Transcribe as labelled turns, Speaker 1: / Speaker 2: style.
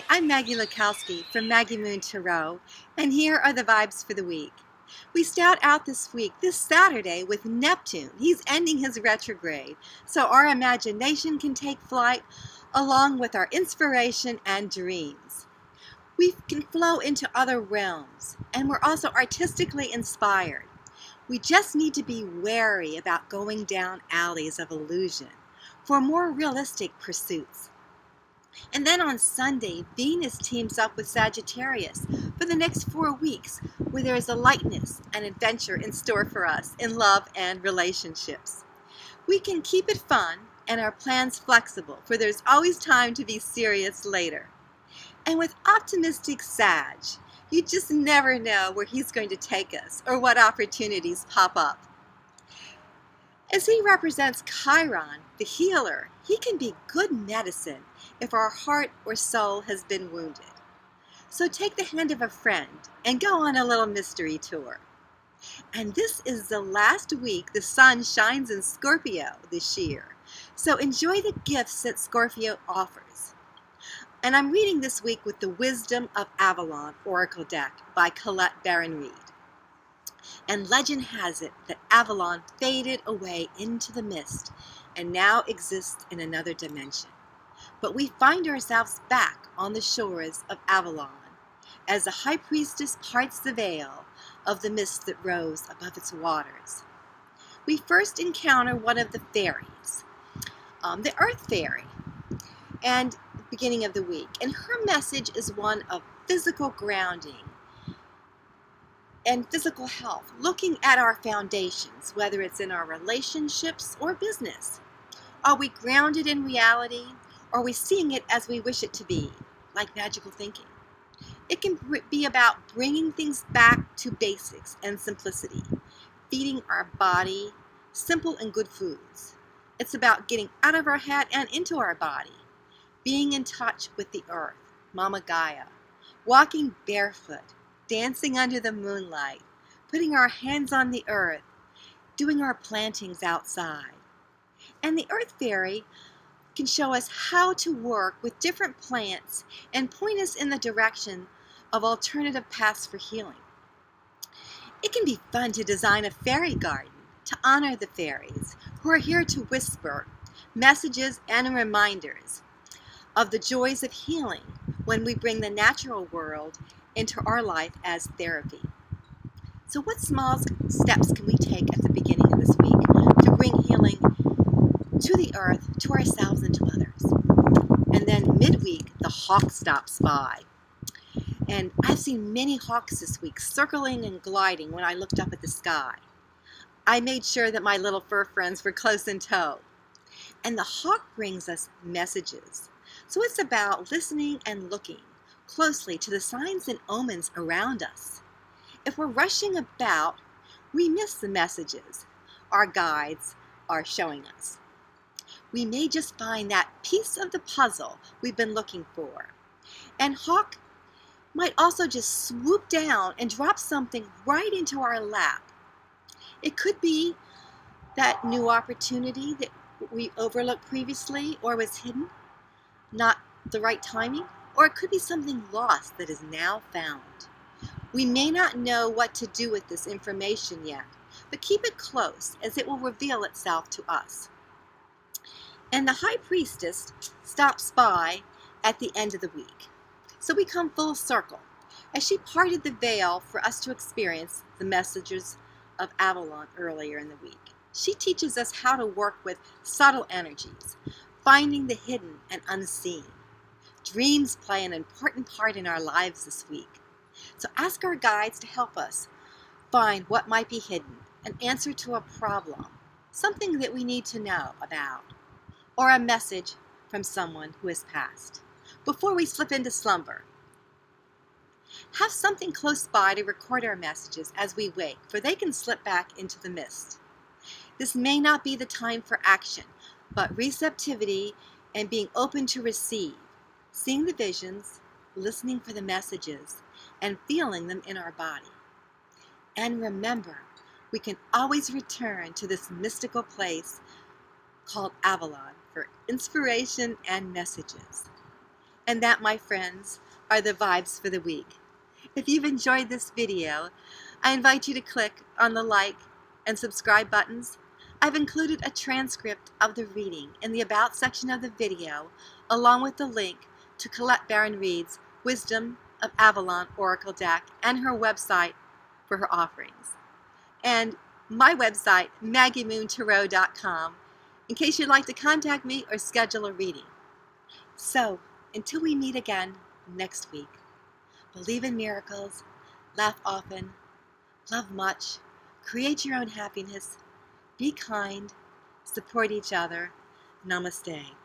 Speaker 1: Hi, I'm Maggie Lakowski from Maggie Moon Tarot, and here are the vibes for the week. We start out this week, this Saturday, with Neptune. He's ending his retrograde, so our imagination can take flight along with our inspiration and dreams. We can flow into other realms, and we're also artistically inspired. We just need to be wary about going down alleys of illusion for more realistic pursuits. And then on Sunday, Venus teams up with Sagittarius for the next 4 weeks, where there is a lightness and adventure in store for us in love and relationships. We can keep it fun and our plans flexible, for there's always time to be serious later. And with optimistic Sag, you just never know where he's going to take us or what opportunities pop up. As he represents Chiron, the healer, he can be good medicine if our heart or soul has been wounded. So take the hand of a friend and go on a little mystery tour. And this is the last week the sun shines in Scorpio this year. So enjoy the gifts that Scorpio offers. And I'm reading this week with the Wisdom of Avalon Oracle deck by Baron-Reid. And legend has it that Avalon faded away into the mist and now exists in another dimension. But we find ourselves back on the shores of Avalon as the high priestess parts the veil of the mist that rose above its waters. We first encounter one of the fairies, the Earth Fairy, and beginning of the week. And her message is one of physical grounding and physical health, looking at our foundations, whether it's in our relationships or business. Are we grounded in reality? Or are we seeing it as we wish it to be, like magical thinking? It can be about bringing things back to basics and simplicity, feeding our body simple and good foods. It's about getting out of our head and into our body, being in touch with the earth, Mama Gaia, walking barefoot, dancing under the moonlight, putting our hands on the earth, doing our plantings outside. And the Earth Fairy can show us how to work with different plants and point us in the direction of alternative paths for healing. It can be fun to design a fairy garden to honor the fairies who are here to whisper messages and reminders of the joys of healing when we bring the natural world into our life as therapy. So what small steps can we take at the beginning of this week to bring healing to the earth, to ourselves, and to others? And then midweek, the hawk stops by. And I've seen many hawks this week circling and gliding when I looked up at the sky. I made sure that my little fur friends were close in tow. And the hawk brings us messages. So it's about listening and looking closely to the signs and omens around us. If we're rushing about, we miss the messages our guides are showing us. We may just find that piece of the puzzle we've been looking for. And hawk might also just swoop down and drop something right into our lap. It could be that new opportunity that we overlooked previously or was hidden, not the right timing, or it could be something lost that is now found. We may not know what to do with this information yet, but keep it close as it will reveal itself to us. And the High Priestess stops by at the end of the week. So we come full circle as she parted the veil for us to experience the messages of Avalon earlier in the week. She teaches us how to work with subtle energies, finding the hidden and unseen. Dreams play an important part in our lives this week. So ask our guides to help us find what might be hidden, an answer to a problem, something that we need to know about, or a message from someone who has passed. Before we slip into slumber, have something close by to record our messages as we wake, for they can slip back into the mist. This may not be the time for action, but receptivity and being open to receive, seeing the visions, listening for the messages, and feeling them in our body. And remember, we can always return to this mystical place called Avalon for inspiration and messages. And that, my friends, are the vibes for the week. If you've enjoyed this video, I invite you to click on the like and subscribe buttons. I've included a transcript of the reading in the About section of the video, along with the link to Colette Baron-Reid's Wisdom of Avalon Oracle deck and her website for her offerings. And my website, maggiemoontarot.com, in case you'd like to contact me or schedule a reading. So, until we meet again next week, believe in miracles, laugh often, love much, create your own happiness, be kind, support each other. Namaste.